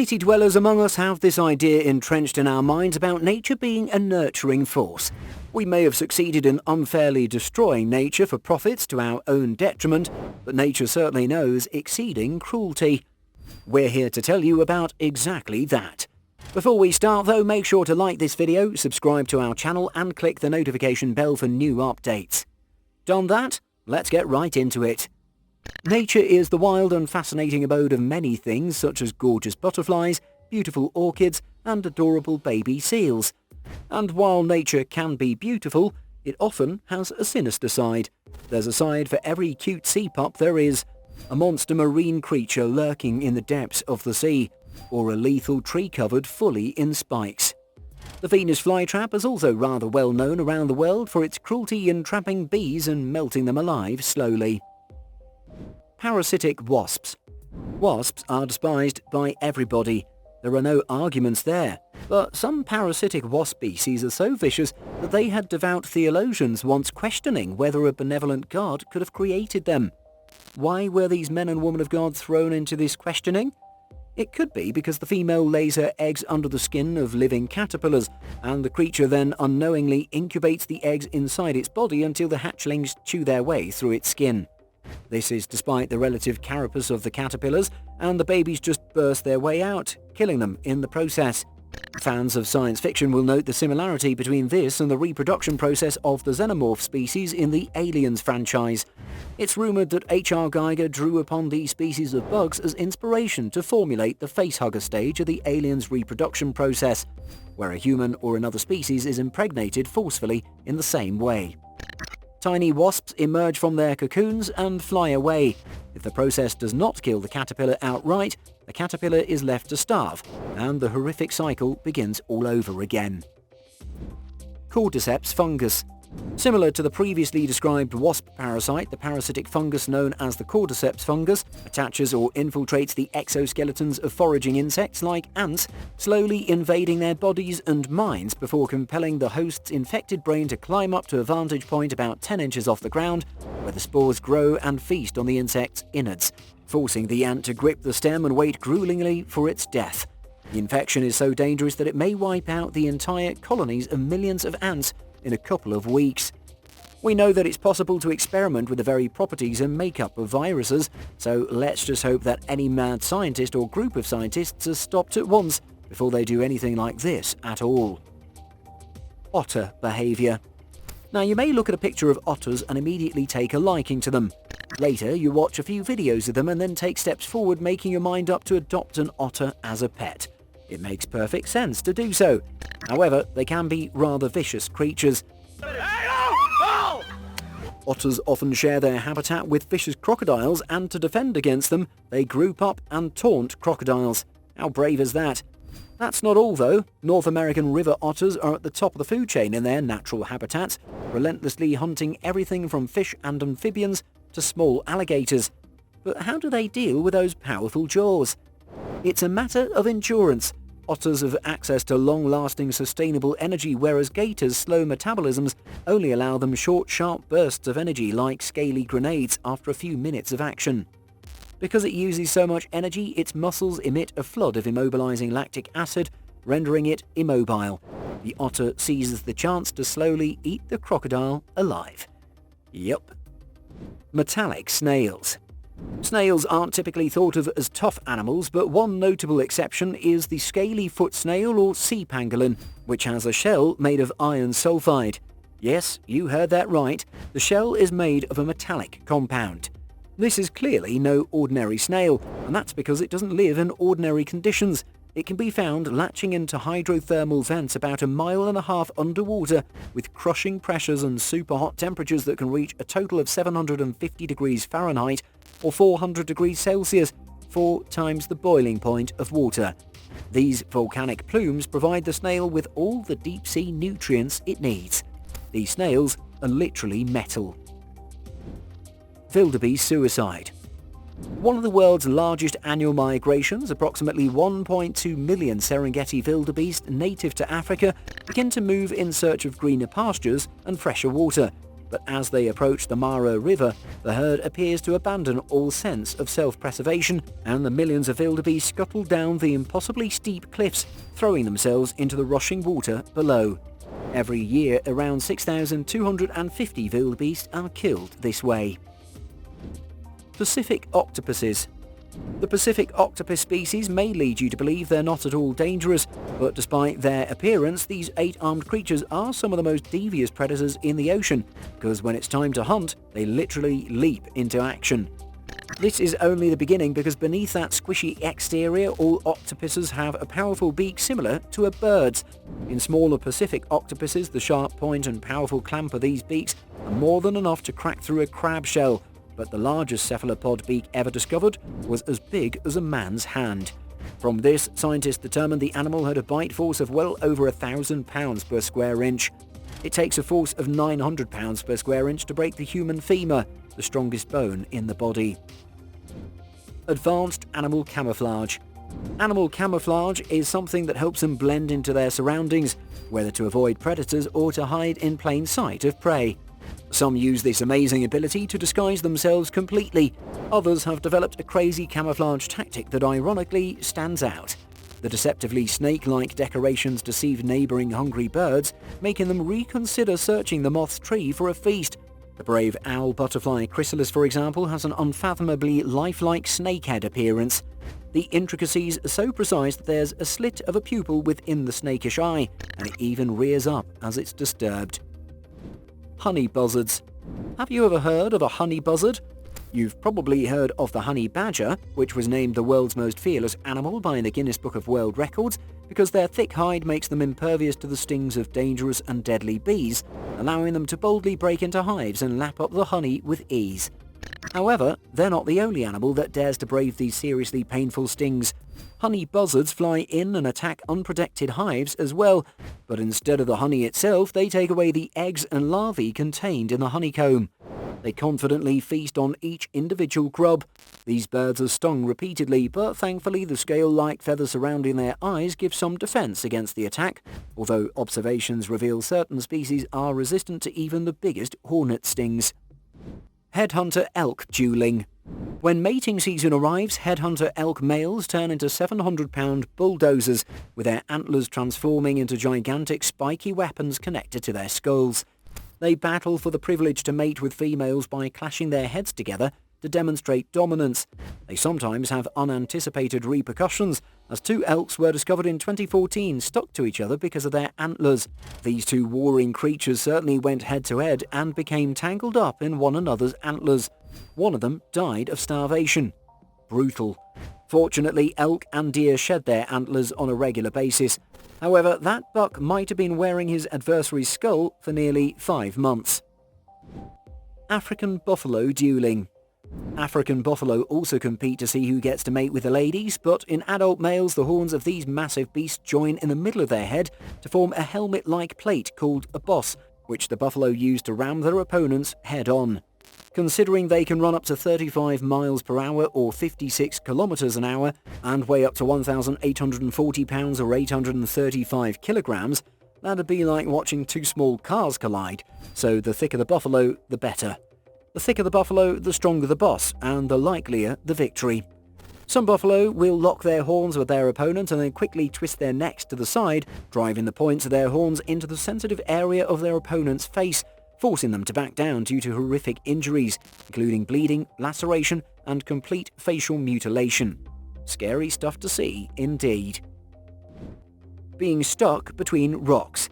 City dwellers among us have this idea entrenched in our minds about nature being a nurturing force. We may have succeeded in unfairly destroying nature for profits to our own detriment, but nature certainly knows exceeding cruelty. We're here to tell you about exactly that. Before we start though, make sure to like this video, subscribe to our channel and click the notification bell for new updates. Done that? Let's get right into it. Nature is the wild and fascinating abode of many things such as gorgeous butterflies, beautiful orchids and adorable baby seals. And while nature can be beautiful, it often has a sinister side. There's a side for every cute sea pup there is. A monster marine creature lurking in the depths of the sea, or a lethal tree covered fully in spikes. The Venus flytrap is also rather well known around the world for its cruelty in trapping bees and melting them alive slowly. Parasitic wasps. Wasps are despised by everybody. There are no arguments there. But some parasitic wasp species are so vicious that they had devout theologians once questioning whether a benevolent God could have created them. Why were these men and women of God thrown into this questioning? It could be because the female lays her eggs under the skin of living caterpillars, and the creature then unknowingly incubates the eggs inside its body until the hatchlings chew their way through its skin. This is despite the relative carapace of the caterpillars, and the babies just burst their way out, killing them in the process. Fans of science fiction will note the similarity between this and the reproduction process of the xenomorph species in the Aliens franchise. It's rumoured that H.R. Geiger drew upon these species of bugs as inspiration to formulate the facehugger stage of the aliens' reproduction process, where a human or another species is impregnated forcefully in the same way. Tiny wasps emerge from their cocoons and fly away. If the process does not kill the caterpillar outright, the caterpillar is left to starve, and the horrific cycle begins all over again. Cordyceps fungus. Similar to the previously described wasp parasite, the parasitic fungus known as the Cordyceps fungus attaches or infiltrates the exoskeletons of foraging insects like ants, slowly invading their bodies and minds before compelling the host's infected brain to climb up to a vantage point about 10 inches off the ground, where the spores grow and feast on the insect's innards, forcing the ant to grip the stem and wait gruelingly for its death. The infection is so dangerous that it may wipe out the entire colonies of millions of ants in a couple of weeks. We know that it's possible to experiment with the very properties and makeup of viruses, so let's just hope that any mad scientist or group of scientists has stopped at once before they do anything like this at all. Otter behavior. Now you may look at a picture of otters and immediately take a liking to them. Later you watch a few videos of them and then take steps forward, making your mind up to adopt an otter as a pet. It makes perfect sense to do so. However, they can be rather vicious creatures. Otters often share their habitat with vicious crocodiles, and to defend against them, they group up and taunt crocodiles. How brave is that? That's not all though. North American river otters are at the top of the food chain in their natural habitats, relentlessly hunting everything from fish and amphibians to small alligators. But how do they deal with those powerful jaws? It's a matter of endurance. Otters have access to long-lasting sustainable energy, whereas gators' slow metabolisms only allow them short, sharp bursts of energy like scaly grenades after a few minutes of action. Because it uses so much energy, its muscles emit a flood of immobilizing lactic acid, rendering it immobile. The otter seizes the chance to slowly eat the crocodile alive. Yup. Metallic snails. Snails aren't typically thought of as tough animals, but one notable exception is the scaly foot snail or Seapangolin, which has a shell made of iron sulfide. Yes, you heard that right. The shell is made of a metallic compound. This is clearly no ordinary snail, and that's because it doesn't live in ordinary conditions. It can be found latching into hydrothermal vents about 1.5 miles underwater, with crushing pressures and super hot temperatures that can reach a total of 750 degrees Fahrenheit or 400 degrees Celsius, 4 times the boiling point of water. These volcanic plumes provide the snail with all the deep sea nutrients it needs. These snails are literally metal. Filterbee Suicide. One of the world's largest annual migrations, approximately 1.2 million Serengeti wildebeest native to Africa begin to move in search of greener pastures and fresher water. but as they approach the Mara River, the herd appears to abandon all sense of self-preservation, and the millions of wildebeest scuttle down the impossibly steep cliffs, throwing themselves into the rushing water below. Every year, around 6,250 wildebeest are killed this way. Pacific octopuses. The Pacific octopus species may lead you to believe they're not at all dangerous, but despite their appearance, these 8-armed creatures are some of the most devious predators in the ocean, because when it's time to hunt, they literally leap into action. This is only the beginning, because beneath that squishy exterior, all octopuses have a powerful beak similar to a bird's. In smaller Pacific octopuses, the sharp point and powerful clamp of these beaks are more than enough to crack through a crab shell, but the largest cephalopod beak ever discovered was as big as a man's hand. From this, scientists determined the animal had a bite force of well over 1,000 pounds per square inch. It takes a force of 900 pounds per square inch to break the human femur, the strongest bone in the body. Advanced animal camouflage. Animal camouflage is something that helps them blend into their surroundings, whether to avoid predators or to hide in plain sight of prey. Some use this amazing ability to disguise themselves completely. Others have developed a crazy camouflage tactic that ironically stands out. The deceptively snake-like decorations deceive neighbouring hungry birds, making them reconsider searching the moth's tree for a feast. The brave owl butterfly chrysalis, for example, has an unfathomably lifelike snakehead appearance. The intricacies are so precise that there's a slit of a pupil within the snakish eye, and it even rears up as it's disturbed. Honey buzzards. Have you ever heard of a honey buzzard? You've probably heard of the honey badger, which was named the world's most fearless animal by the Guinness Book of World Records because their thick hide makes them impervious to the stings of dangerous and deadly bees, allowing them to boldly break into hives and lap up the honey with ease. However, they're not the only animal that dares to brave these seriously painful stings. Honey buzzards fly in and attack unprotected hives as well, but instead of the honey itself, they take away the eggs and larvae contained in the honeycomb. They confidently feast on each individual grub. These birds are stung repeatedly, but thankfully the scale-like feathers surrounding their eyes give some defense against the attack, although observations reveal certain species are resistant to even the biggest hornet stings. Headhunter elk dueling. When mating season arrives, headhunter elk males turn into 700-pound bulldozers, with their antlers transforming into gigantic spiky weapons connected to their skulls. They battle for the privilege to mate with females by clashing their heads together to demonstrate dominance. They sometimes have unanticipated repercussions, as 2 elks were discovered in 2014 stuck to each other because of their antlers. These 2 warring creatures certainly went head-to-head and became tangled up in one another's antlers. One of them died of starvation. Brutal. Fortunately, elk and deer shed their antlers on a regular basis. However, that buck might have been wearing his adversary's skull for nearly 5 months. African buffalo dueling. African buffalo also compete to see who gets to mate with the ladies, but in adult males the horns of these massive beasts join in the middle of their head to form a helmet-like plate called a boss, which the buffalo use to ram their opponents head-on. Considering they can run up to 35 miles per hour or 56 kilometers an hour and weigh up to 1,840 pounds or 835 kilograms, that'd be like watching 2 small cars collide, so the thicker the buffalo, the better. The thicker the buffalo, the stronger the boss, and the likelier the victory. Some buffalo will lock their horns with their opponent and then quickly twist their necks to the side, driving the points of their horns into the sensitive area of their opponent's face, forcing them to back down due to horrific injuries, including bleeding, laceration, and complete facial mutilation. Scary stuff to see, indeed. Being stuck between rocks.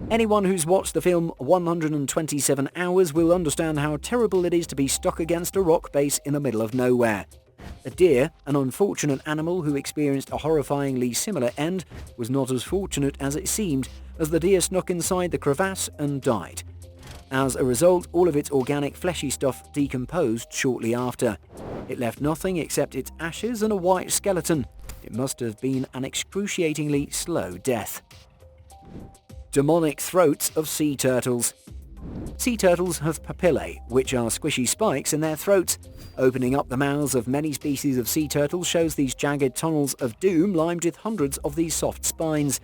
Anyone who's watched the film 127 Hours will understand how terrible it is to be stuck against a rock base in the middle of nowhere. A deer, an unfortunate animal who experienced a horrifyingly similar end, was not as fortunate as it seemed, as the deer snuck inside the crevasse and died. As a result, all of its organic fleshy stuff decomposed shortly after. It left nothing except its ashes and a white skeleton. It must have been an excruciatingly slow death. Demonic throats of sea turtles. Sea turtles have papillae, which are squishy spikes in their throats. Opening up the mouths of many species of sea turtles shows these jagged tunnels of doom lined with hundreds of these soft spines.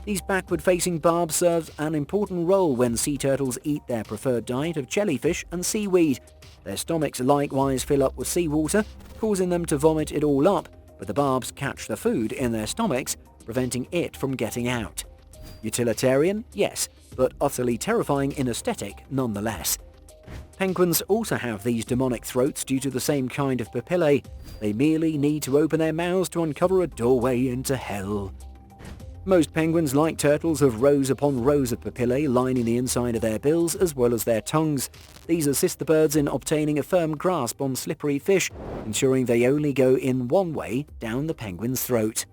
These backward-facing barbs serve an important role when sea turtles eat their preferred diet of jellyfish and seaweed. Their stomachs likewise fill up with seawater, causing them to vomit it all up, but the barbs catch the food in their stomachs, preventing it from getting out. Utilitarian? Yes, but utterly terrifying in aesthetic nonetheless. Penguins also have these demonic throats due to the same kind of papillae. They merely need to open their mouths to uncover a doorway into hell. Most penguins, like turtles, have rows upon rows of papillae lining the inside of their bills as well as their tongues. These assist the birds in obtaining a firm grasp on slippery fish, ensuring they only go in one way down the penguin's throat.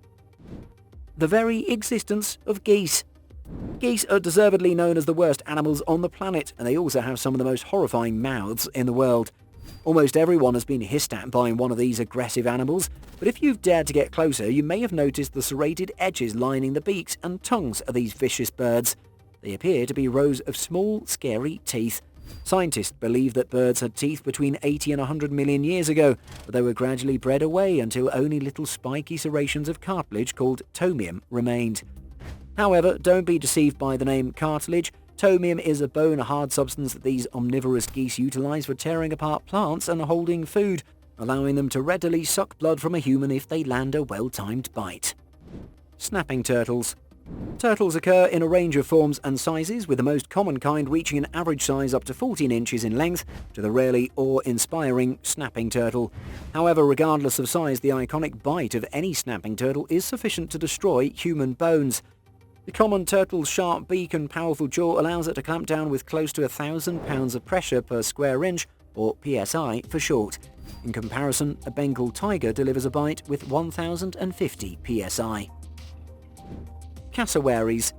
The very existence of geese. Geese are deservedly known as the worst animals on the planet, and they also have some of the most horrifying mouths in the world. Almost everyone has been hissed at by one of these aggressive animals, but if you've dared to get closer, you may have noticed the serrated edges lining the beaks and tongues of these vicious birds. They appear to be rows of small, scary teeth. Scientists believe that birds had teeth between 80 and 100 million years ago, but they were gradually bred away until only little spiky serrations of cartilage called tomium remained. However, don't be deceived by the name cartilage. Tomium is a bone-hard substance that these omnivorous geese utilize for tearing apart plants and holding food, allowing them to readily suck blood from a human if they land a well-timed bite. Snapping turtles. Turtles occur in a range of forms and sizes, with the most common kind reaching an average size up to 14 inches in length to the rarely awe-inspiring snapping turtle. However, regardless of size, the iconic bite of any snapping turtle is sufficient to destroy human bones. The common turtle's sharp beak and powerful jaw allows it to clamp down with close to 1,000 pounds of pressure per square inch, or PSI for short. In comparison, a Bengal tiger delivers a bite with 1,050 PSI. Cassowaries.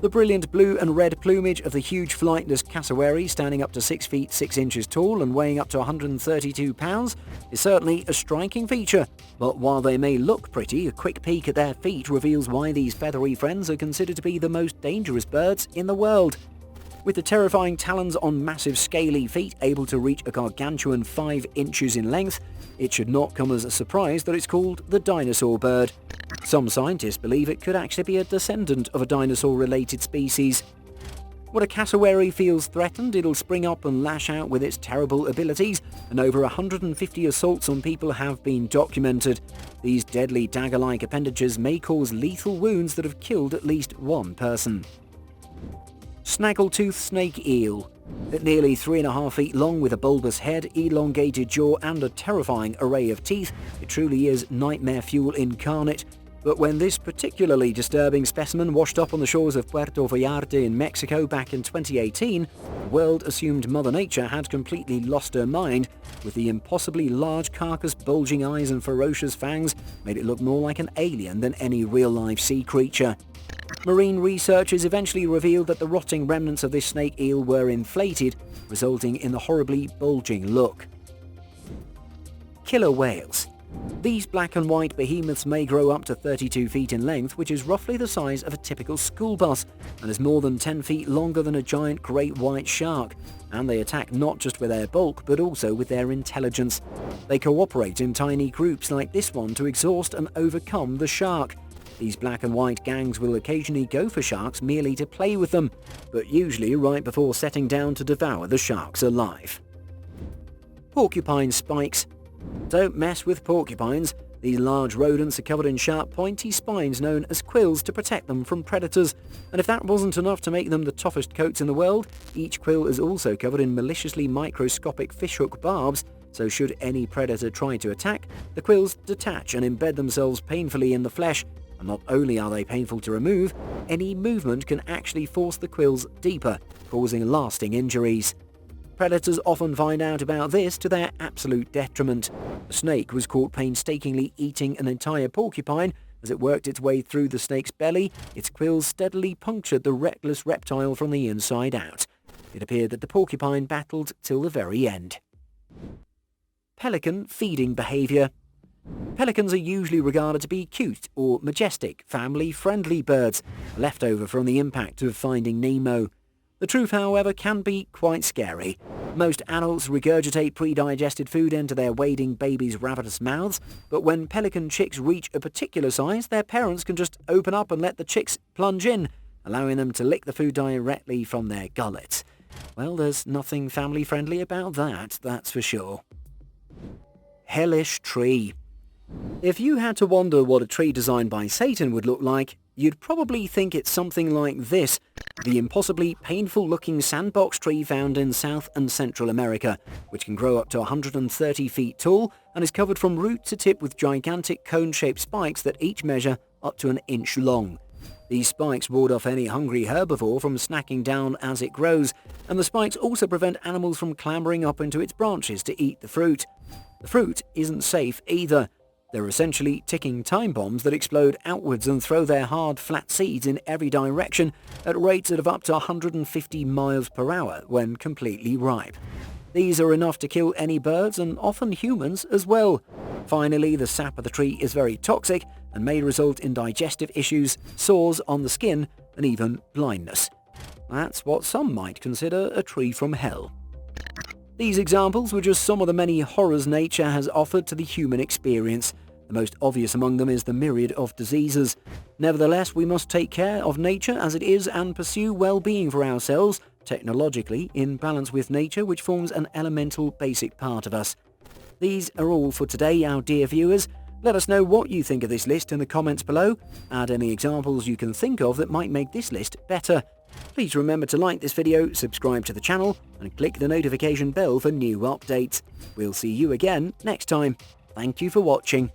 The brilliant blue and red plumage of the huge flightless cassowary, standing up to 6 feet 6 inches tall and weighing up to 132 pounds, is certainly a striking feature. But while they may look pretty, a quick peek at their feet reveals why these feathery friends are considered to be the most dangerous birds in the world. With the terrifying talons on massive scaly feet able to reach a gargantuan 5 inches in length, it should not come as a surprise that it's called the dinosaur bird. Some scientists believe it could actually be a descendant of a dinosaur-related species. When a cassowary feels threatened, it'll spring up and lash out with its terrible abilities, and over 150 assaults on people have been documented. These deadly dagger-like appendages may cause lethal wounds that have killed at least one person. Snaggletooth snake eel. At nearly 3.5 feet long with a bulbous head, elongated jaw and a terrifying array of teeth, it truly is nightmare fuel incarnate. But when this particularly disturbing specimen washed up on the shores of Puerto Vallarta in Mexico back in 2018, the world assumed Mother Nature had completely lost her mind, with the impossibly large carcass, bulging eyes and ferocious fangs made it look more like an alien than any real-life sea creature. Marine researchers eventually revealed that the rotting remnants of this snake eel were inflated, resulting in the horribly bulging look. Killer whales. These black and white behemoths may grow up to 32 feet in length, which is roughly the size of a typical school bus, and is more than 10 feet longer than a giant great white shark. And they attack not just with their bulk, but also with their intelligence. They cooperate in tiny groups like this one to exhaust and overcome the shark. These black and white gangs will occasionally go for sharks merely to play with them, but usually right before setting down to devour the sharks alive. Porcupine spikes. Don't mess with porcupines. These large rodents are covered in sharp, pointy spines known as quills to protect them from predators. And if that wasn't enough to make them the toughest coats in the world, each quill is also covered in maliciously microscopic fishhook barbs, so should any predator try to attack, the quills detach and embed themselves painfully in the flesh. And not only are they painful to remove, any movement can actually force the quills deeper, causing lasting injuries. Predators often find out about this to their absolute detriment. A snake was caught painstakingly eating an entire porcupine. As it worked its way through the snake's belly, its quills steadily punctured the reckless reptile from the inside out. It appeared that the porcupine battled till the very end. Pelican feeding behavior. Pelicans are usually regarded to be cute or majestic, family-friendly birds, left over from the impact of Finding Nemo. The truth, however, can be quite scary. Most adults regurgitate pre-digested food into their wading babies' ravenous mouths, but when pelican chicks reach a particular size, their parents can just open up and let the chicks plunge in, allowing them to lick the food directly from their gullets. Well, there's nothing family-friendly about that, that's for sure. Hellish Tree. If you had to wonder what a tree designed by Satan would look like, you'd probably think it's something like this, the impossibly painful-looking sandbox tree found in South and Central America, which can grow up to 130 feet tall and is covered from root to tip with gigantic cone-shaped spikes that each measure up to an inch long. These spikes ward off any hungry herbivore from snacking down as it grows, and the spikes also prevent animals from clambering up into its branches to eat the fruit. The fruit isn't safe either. They're essentially ticking time bombs that explode outwards and throw their hard, flat seeds in every direction at rates of up to 150 miles per hour when completely ripe. These are enough to kill any birds and often humans as well. Finally, the sap of the tree is very toxic and may result in digestive issues, sores on the skin, and even blindness. That's what some might consider a tree from hell. These examples were just some of the many horrors nature has offered to the human experience. The most obvious among them is the myriad of diseases. Nevertheless, we must take care of nature as it is and pursue well-being for ourselves, technologically in balance with nature, which forms an elemental basic part of us. These are all for today, our dear viewers. Let us know what you think of this list in the comments below. Add any examples you can think of that might make this list better. Please remember to like this video, subscribe to the channel, and click the notification bell for new updates. We'll see you again next time. Thank you for watching.